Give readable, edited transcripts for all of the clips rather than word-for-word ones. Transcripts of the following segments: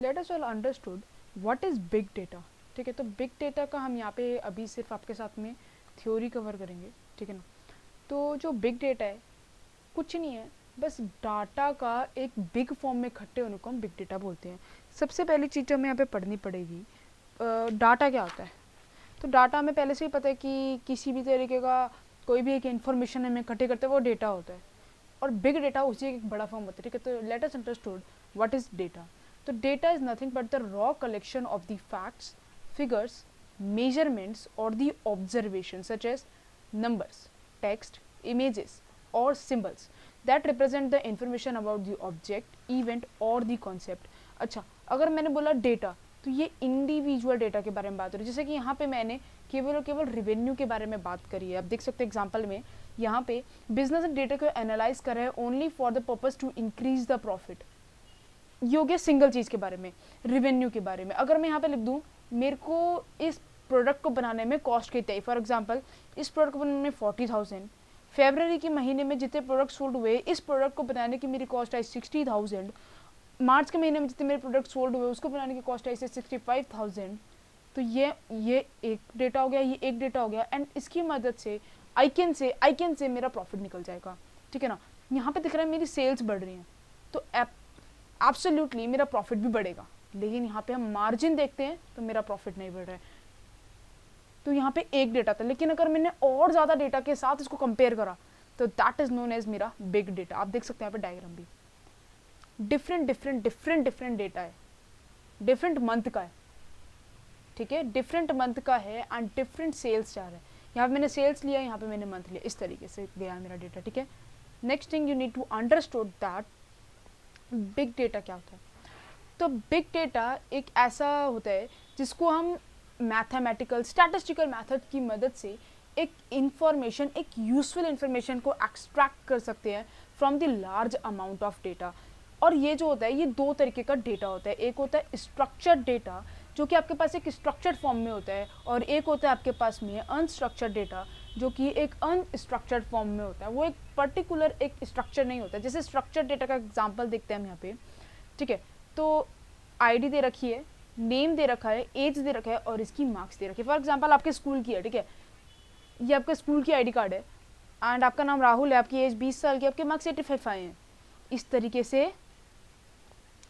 Let us all understood what is big data. ठीक है, तो बिग डेटा का हम यहाँ पे अभी सिर्फ आपके साथ में थ्योरी कवर करेंगे, ठीक है ना। तो जो बिग डेटा है कुछ नहीं है, बस डाटा का एक बिग फॉर्म में इकट्ठे होने को हम बिग डेटा बोलते हैं। सबसे पहली चीज़ हमें यहाँ पे पढ़नी पड़ेगी, डाटा क्या होता है। तो डाटा हमें पहले से ही पता है कि किसी भी तरीके का कोई भी एक इन्फॉर्मेशन हमें इकट्ठे करते हैं वो डेटा होता है, और बिग डेटा उसी एक बड़ा फॉर्म होता है। ठीक है, तो let us understood what is data. तो data is nothing but the raw collection of the facts, figures, measurements or the observations such as numbers, text, images or symbols that represent the information about the object, event or the concept। अच्छा, अगर मैंने बोला data तो ये individual data के बारे में बात हो रही है। जैसे कि यहाँ पे मैंने केवल और केवल रेवेन्यू के बारे में बात करी है। आप देख सकते हैं एग्जाम्पल में यहाँ पे बिजनेस डेटा को एनालाइज कर रहे हैं only for the purpose to increase the profit. ये हो गया सिंगल चीज़ के बारे में, रेवेन्यू के बारे में। अगर मैं यहाँ पे लिख दूँ मेरे को इस प्रोडक्ट को बनाने में कॉस्ट कितनी है, फॉर एग्जांपल इस प्रोडक्ट को बनाने में 40,000, फरवरी के महीने में जितने प्रोडक्ट सोल्ड हुए इस प्रोडक्ट को बनाने की मेरी कॉस्ट आई 60,000, मार्च के महीने में जितने मेरे प्रोडक्ट सोल्ड हुए उसको बनाने की कॉस्ट आई 65,000। तो ये एक डेटा हो गया, ये एक डेटा हो गया, एंड इसकी मदद से आई कैन से मेरा प्रॉफिट निकल जाएगा। ठीक है ना, यहाँ पे दिख रहा है मेरी सेल्स बढ़ रही हैं तो एब्सोल्युटली मेरा प्रॉफिट भी बढ़ेगा, लेकिन यहाँ पे हम मार्जिन देखते हैं तो मेरा प्रॉफिट नहीं बढ़ रहा है। तो यहाँ पे एक डेटा था, लेकिन अगर मैंने और ज़्यादा डेटा के साथ इसको कंपेयर करा तो दैट इज़ नोन एज मेरा बिग डेटा। आप देख सकते हैं यहाँ पे डायग्राम भी डिफरेंट डेटा है, डिफरेंट मंथ का है। ठीक है, डिफरेंट मंथ का है एंड डिफरेंट सेल्स जा रहा है। यहाँ पे मैंने सेल्स लिया, यहाँ पे मैंने मंथ लिया, इस तरीके से गया मेरा डेटा। ठीक है, next thing you need to understood that big data क्या होता है। तो बिग डेटा एक ऐसा होता है जिसको हम मैथमेटिकल स्टैटिस्टिकल मेथड की मदद से एक इंफॉर्मेशन, एक यूजफुल इंफॉर्मेशन को एक्सट्रैक्ट कर सकते हैं from the large amount of data. और ये जो होता है ये दो तरीके का डेटा होता है, एक होता है स्ट्रक्चर्ड डेटा जो कि आपके पास एक स्ट्रक्चर्ड फॉर्म में होता है, और एक होता है आपके पास में अनस्ट्रक्चर्ड डेटा जो कि एक अनस्ट्रक्चर्ड फॉर्म में होता है। वो एक पर्टिकुलर एक स्ट्रक्चर नहीं होता है। जैसे स्ट्रक्चर्ड डेटा का एग्जांपल देखते हैं हम यहाँ पे। ठीक है, तो आईडी दे रखी है, नेम दे रखा है, एज दे रखा है और इसकी मार्क्स दे रखी है। फॉर एग्जांपल आपके स्कूल की है, ठीक है, ये आपका स्कूल की आईडी कार्ड है एंड आपका नाम राहुल है, आपकी एज 20 साल की, आपके मार्क्स 85 आए हैं। इस तरीके से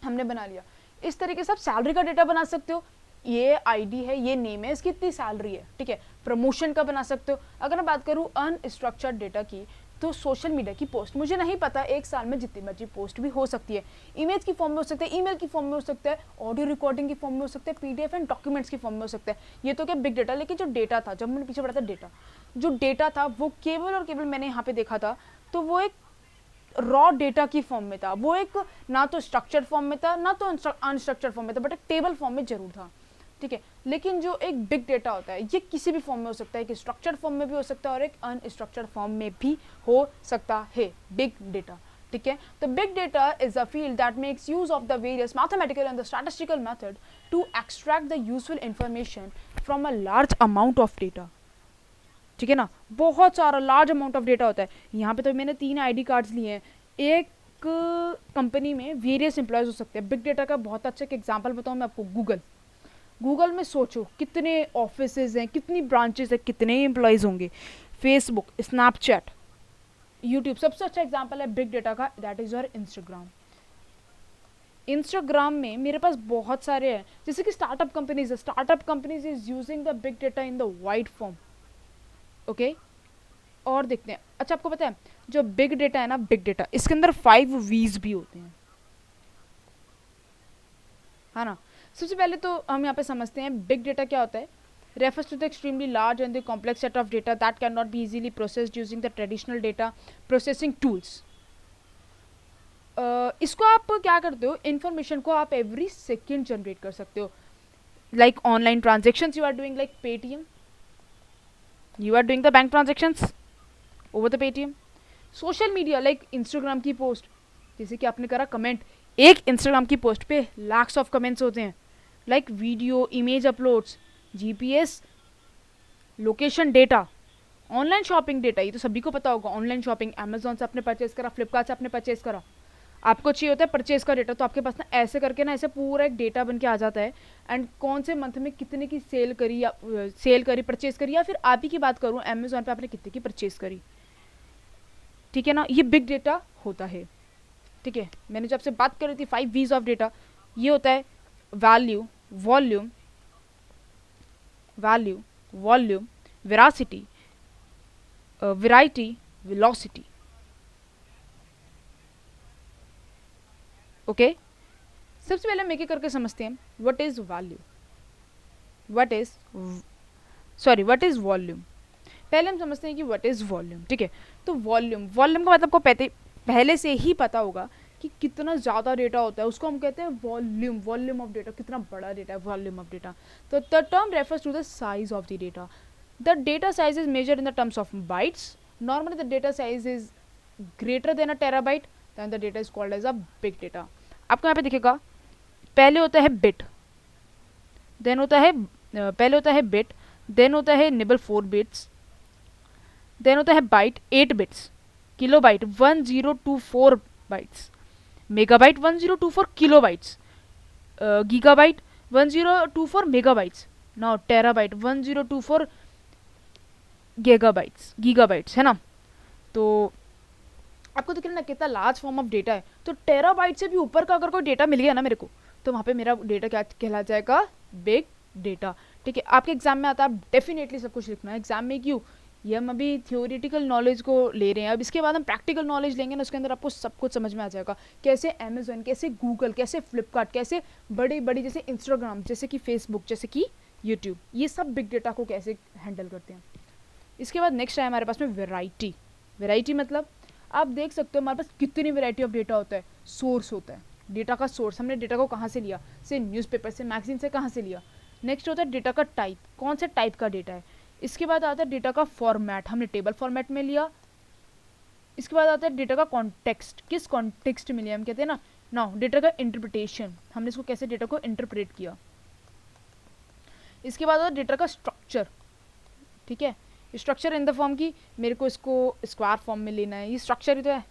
हमने बना लिया। इस तरीके से आप सैलरी का डेटा बना सकते हो, ये आईडी है, ये नेम है, इसकी इतनी सैलरी है। ठीक है, प्रमोशन का बना सकते हो। अगर मैं बात करूँ अनस्ट्रक्चर्ड डेटा की तो सोशल मीडिया की पोस्ट, मुझे नहीं पता एक साल में जितनी मर्जी पोस्ट भी हो सकती है, इमेज की फॉर्म में हो सकता है, ईमेल की फॉर्म में हो सकता है, ऑडियो रिकॉर्डिंग की फॉर्म में हो सकता है, पीडीएफ एंड डॉक्यूमेंट्स की फॉर्म में हो सकता है। ये तो क्या बिग डेटा। लेकिन जो डेटा था, जब मैंने पीछे पढ़ा था डेटा, जो डेटा था वो केवल और केवल मैंने यहाँ पे देखा था तो वो एक रॉ डेटा की फॉर्म में था। वो एक ना तो स्ट्रक्चर्ड फॉर्म में था ना तो अनस्ट्रक्चर्ड फॉर्म में था, बट एक टेबल फॉर्म में जरूर था। ठीक है, लेकिन जो एक बिग डेटा होता है ये किसी भी फॉर्म में हो सकता है, एक स्ट्रक्चर्ड फॉर्म में भी हो सकता है और एक अनस्ट्रक्चर्ड फॉर्म में भी हो सकता है बिग डेटा। ठीक है, तो big data is a field that makes use of the various mathematical and the statistical method to extract the useful information from a large amount of data. ठीक है ना, बहुत सारा लार्ज अमाउंट ऑफ डेटा होता है। यहाँ पे तो मैंने 3 आईडी कार्ड्स लिए हैं। एक कंपनी में वेरियस एम्प्लॉयज हो सकते हैं। बिग डेटा का बहुत अच्छा एक एग्जांपल बताऊँ मैं आपको, गूगल में सोचो कितने ऑफिसेज हैं, कितनी ब्रांचेस हैं, कितने एम्प्लॉयज़ होंगे। फेसबुक, स्नैपचैट, यूट्यूब, सबसे अच्छा एग्जांपल है बिग डेटा का, that is your Instagram. Instagram में मेरे पास बहुत सारे हैं, जैसे कि स्टार्टअप कंपनीज है, startup companies is using the big data in the wide form. Okay, और देखते हैं। अच्छा, आपको पता है जो बिग डेटा है ना, बिग डेटा इसके अंदर 5 वीज भी होते हैं, है ना। सबसे पहले तो हम यहाँ पे समझते हैं बिग डेटा क्या होता है। Refers to the extremely large and the complex set of data that can not be easily processed using the traditional data processing tools. इसको आप क्या करते हो, इन्फॉर्मेशन को आप एवरी सेकेंड जनरेट कर सकते हो। Like online transactions you are doing, like Paytm, you are doing the bank transactions over the Paytm. Social media like Instagram की पोस्ट, जैसे कि आपने करा कमेंट, एक इंस्टाग्राम की पोस्ट पे लाख्स ऑफ कमेंट्स होते हैं। Like video, image uploads, GPS, location data, online shopping data, ये तो सभी को पता होगा। ऑनलाइन शॉपिंग, अमेजोन से आपने परचेज करा, फ्लिपकार्ट से आपने परचेज करा, आपको चाहिए होता है परचेज का डेटा, तो आपके पास ना ऐसे करके ना ऐसे पूरा एक डेटा बन के आ जाता है, एंड कौन से मंथ में कितने की सेल करी या परचेज करी, या फिर आप ही की बात करूँ अमेजोन पे आपने कितने की परचेज करी, ठीक है ना, ये बिग डेटा होता है। ठीक है, मैंने जो आपसे बात करी थी 5 V's ऑफ डेटा, ये होता है value, volume, veracity, variety, velocity. Okay, सबसे पहले हम एक एक करके समझते हैं। What is value, what is volume. पहले हम समझते हैं कि व्हाट इज वॉल्यूम। ठीक है, तो वॉल्यूम का मतलब को पहले से ही पता होगा कि कितना ज़्यादा डेटा होता है, उसको हम कहते हैं वॉल्यूम ऑफ डेटा, कितना बड़ा डेटा है, वॉल्यूम ऑफ डेटा। तो the term refers to the size of the data. The data size is measured in the terms of bytes. Normally the data size is greater than a terabyte, then the data is called as a big data. आपको यहाँ पे दिखेगा, पहले होता है bit, then होता है पहले होता है बिट, देन होता है निबल 4 बिट्स, देन होता है byte 8 bits, kilobyte 1024 bytes, megabyte 1024 kilobytes, gigabyte 1024 megabytes, now terabyte 1024 gigabytes, है ना। तो आपको दिख रहा है ना कितना लार्ज फॉर्म ऑफ डेटा है। तो टेराबाइट से भी ऊपर का अगर कोई डेटा मिल गया ना मेरे को, तो वहाँ पे मेरा डेटा क्या कहला जाएगा, बिग डेटा। ठीक है, आपके एग्जाम में आता है, आप डेफिनेटली सब कुछ लिखना है एग्जाम में। क्यों, ये हम अभी थियोरिटिकल नॉलेज को ले रहे हैं, अब इसके बाद हम प्रैक्टिकल नॉलेज लेंगे ना, उसके अंदर आपको सब कुछ समझ में आ जाएगा। कैसे अमेजोन, कैसे गूगल, कैसे फ्लिपकार्ट, कैसे बड़ी बड़ी जैसे इंस्टाग्राम, जैसे कि फेसबुक, जैसे कि यूट्यूब, ये सब बिग डेटा को कैसे हैंडल करते हैं। इसके बाद नेक्स्ट है हमारे पास में वेराइटी मतलब आप देख सकते हो हमारे पास कितनी वेराइटी ऑफ डेटा होता है। सोर्स होता है, डेटा का सोर्स, हमने डेटा को कहाँ से लिया, से न्यूज़पेपर से, मैगजीन से, कहाँ से लिया। नेक्स्ट होता है डेटा का टाइप, कौन से टाइप का डेटा है। इसके बाद आता है डेटा का फॉर्मेट, हमने टेबल फॉर्मेट में लिया। इसके बाद आता है डेटा का कॉन्टेक्स्ट, किस कॉन्टेक्स्ट में लिया, हम कहते हैं ना। नाउ डेटा का इंटरप्रिटेशन, हमने इसको कैसे डेटा को इंटरप्रेट किया। इसके बाद आता है डेटा का स्ट्रक्चर। ठीक है, स्ट्रक्चर इन द फॉर्म की मेरे को इसको स्क्वायर फॉर्म में लेना है, ये स्ट्रक्चर ही तो है।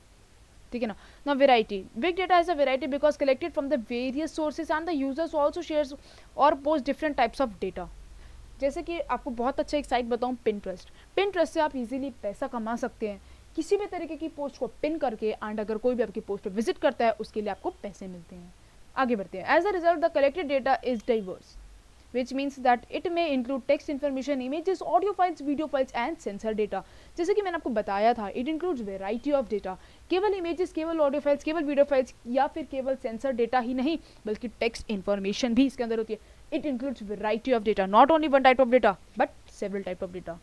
ठीक है ना। Now variety, big data has a variety because collected from the various sources and the users also shares और post different types of data. जैसे कि आपको बहुत अच्छा एक साइट बताऊँ, पिनट्रस्ट से आप इजीली पैसा कमा सकते हैं। किसी भी तरीके की पोस्ट को पिन करके, एंड अगर कोई भी आपकी पोस्ट पर विजिट करता है उसके लिए आपको पैसे मिलते हैं। आगे बढ़ते हैं। As a result the collected data is diverse, which means that it may include text information, images, audio files, video files and sensor data। जैसे कि मैंने आपको बताया था, it includes variety of data, केवल images, केवल audio files, केवल video files या फिर केवल sensor data ही नहीं, बल्कि text information भी इसके अंदर होती है। It includes variety of data, not only one type of data but several type of data।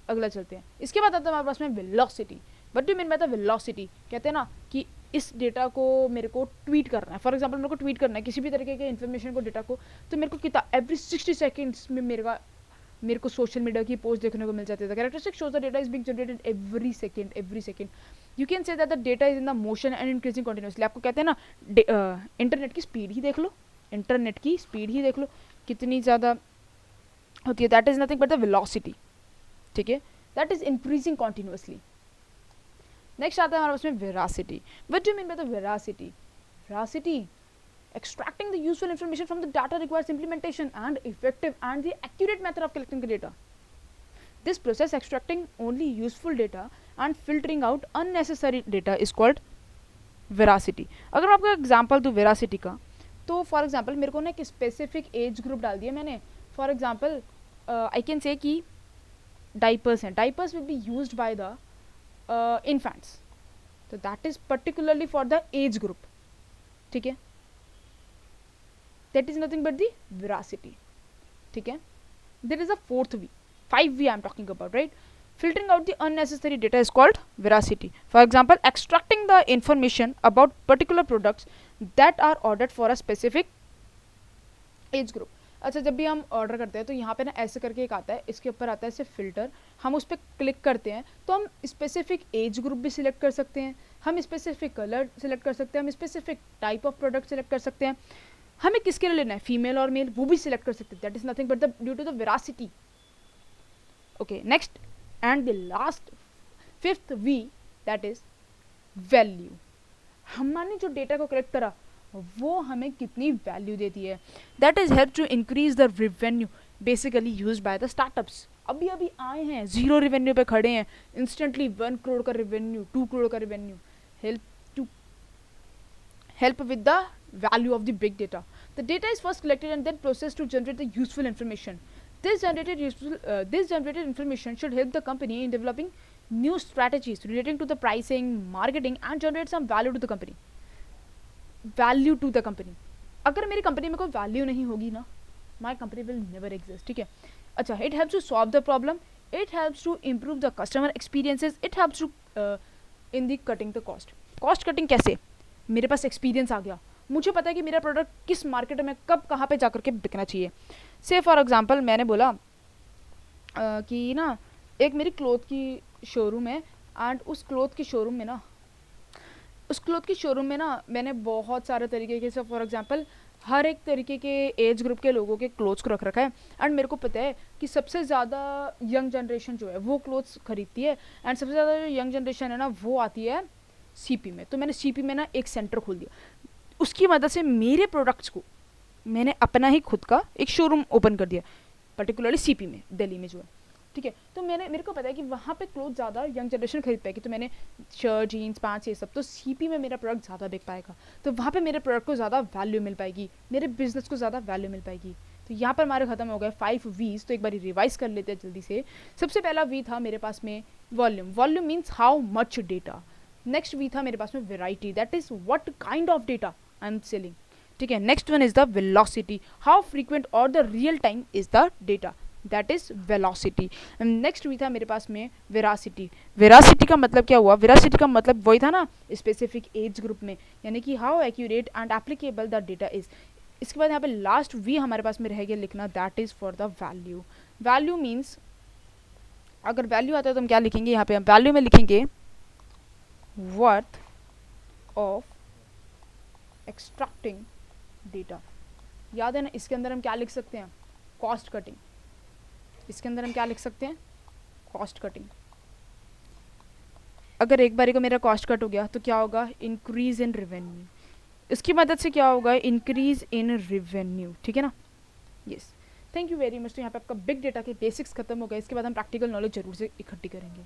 अगला चलते हैं। इसके बाद आता है हमारे पास में velocity. What do mean by the velocity, कहते हैं ना कि इस डेटा को मेरे को ट्वीट करना है, फॉर एग्जांपल मेरे को ट्वीट करना है किसी भी तरीके के इन्फॉर्मेशन को, डेटा को, तो मेरे को कितना एवरी 60 सेकंड्स में मेरे को सोशल मीडिया की पोस्ट देखने को मिल जाती है। Characteristic shows the data is being generated every second. You can say that the data is in the motion and increasing continuously. आपको कहते हैं ना इंटरनेट की स्पीड ही देख लो, कितनी ज़्यादा होती है। That is nothing but the velocity. ठीक है, that is increasing continuously. Next आता है हमारे पास में veracity. What do mean by the veracity, extracting the useful information from the data requires implementation and effective and the accurate method of collecting the data. This process, extracting only useful data and filtering out unnecessary data, is called veracity। अगर मैं आपको example दूँ veracity का, तो for example मेरे को ना एक स्पेसिफिक एज ग्रुप डाल दिया मैंने। For example I can say कि डाइपर्स हैं, diapers will be used by the infants, तो that is particularly for the age group. ठीक है, that is nothing but the veracity। ठीक है, there is a fourth V, 5V I am talking about, right? Filtering out the unnecessary data is called veracity। For example, extracting the information about particular products that are ordered for a specific age group। अच्छा, जब भी हम order करते हैं तो यहाँ पे ना ऐसे करके एक आता है, इसके ऊपर आता है ऐसे फिल्टर, हम उस पर क्लिक करते हैं तो हम स्पेसिफिक एज ग्रुप भी सिलेक्ट कर सकते हैं, हम स्पेसिफिक कलर सिलेक्ट कर सकते हैं, हम specific type of product select कर सकते हैं, हमें किसके लिए लेना है, फीमेल और मेल, वो भी सिलेक्ट कर सकते हैं। That is nothing but the due to the veracity. Okay, next and the last 5th V, that is value. हमने जो डेटा को कलेक्ट करा वो हमें कितनी वैल्यू देती है. That is help to increase the revenue basically used by the startups. अभी अभी आए हैं, 0 रेवेन्यू पे खड़े हैं, इंस्टेंटली 1 करोड़ का रेवेन्यू, 2 करोड़ का revenue. Help with the value of the big data. The data is first collected and then processed to generate the useful information. This generated information should help the company in developing new strategies relating to the pricing, marketing, and generate some value to the company. Value to the company. अगर मेरी company में कोई value नहीं होगी ना, my company will never exist. ठीक है. अच्छा, it helps to solve the problem. It helps to improve the customer experiences. It helps to in the cutting the cost. Cost cutting कैसे? मेरे पास एक्सपीरियंस आ गया, मुझे पता है कि मेरा प्रोडक्ट किस मार्केट में कब कहाँ पे जा करके बिकना चाहिए. से फॉर एग्जांपल मैंने बोला कि ना एक मेरी क्लोथ की शोरूम है एंड उस क्लोथ की शोरूम में ना मैंने बहुत सारे तरीके के, फॉर एग्जांपल हर एक तरीके के एज ग्रुप के लोगों के क्लोथ्स को रख रखा है. एंड मेरे को पता है कि सबसे ज़्यादा यंग जनरेशन जो है वो क्लोथ्स खरीदती है एंड सबसे ज़्यादा जो यंग जनरेशन है ना वो आती है सीपी में. तो मैंने सीपी में ना एक सेंटर खोल दिया. उसकी मदद से मेरे प्रोडक्ट्स को मैंने अपना ही खुद का एक शोरूम ओपन कर दिया, पर्टिकुलरली सीपी में, दिल्ली में जो है. ठीक है. तो मेरे को पता है कि वहाँ पे क्लोथ ज़्यादा यंग जनरेशन खरीद पाएगी. तो मैंने शर्ट, जीन्स, पैंट्स, ये सब, तो सीपी में मेरा प्रोडक्ट ज़्यादा बिक पाएगा. तो वहाँ पे मेरे प्रोडक्ट को ज़्यादा वैल्यू मिल पाएगी, मेरे बिजनेस को ज़्यादा वैल्यू मिल पाएगी. तो यहाँ पर हमारे ख़त्म हो गए 5 V's. तो एक बार रिवाइज कर लेते हैं जल्दी से. सबसे पहला वी था मेरे पास में volume. Volume means how much data. Next we था मेरे पास में variety, that is what kind of data I am selling. ठीक है. Next one is the velocity, how frequent और the real time is the data, that is velocity. Next we था मेरे पास में वेरासिटी. वेरासिटी का मतलब क्या हुआ? वेरासिटी का मतलब वही था ना स्पेसिफिक एज ग्रुप में, यानी कि how accurate and applicable the data is. इसके बाद यहाँ पे लास्ट वी हमारे पास में रह गया लिखना, that is for the value. Value means अगर वैल्यू आता है तो हम क्या लिखेंगे यहाँ पे? हम वैल्यू में लिखेंगे worth of extracting data. याद है ना, इसके अंदर हम क्या लिख सकते हैं? Cost cutting. इसके अंदर हम क्या लिख सकते हैं? Cost cutting. अगर एक बारी को मेरा कॉस्ट कट हो गया तो क्या होगा? Increase in revenue. इसकी मदद से क्या होगा? Increase in revenue. ठीक है ना. Yes, thank you very much. तो यहाँ पे आपका बिग डेटा के बेसिक्स खत्म हो गए. इसके बाद हम प्रैक्टिकल नॉलेज जरूर से इकट्ठी करेंगे.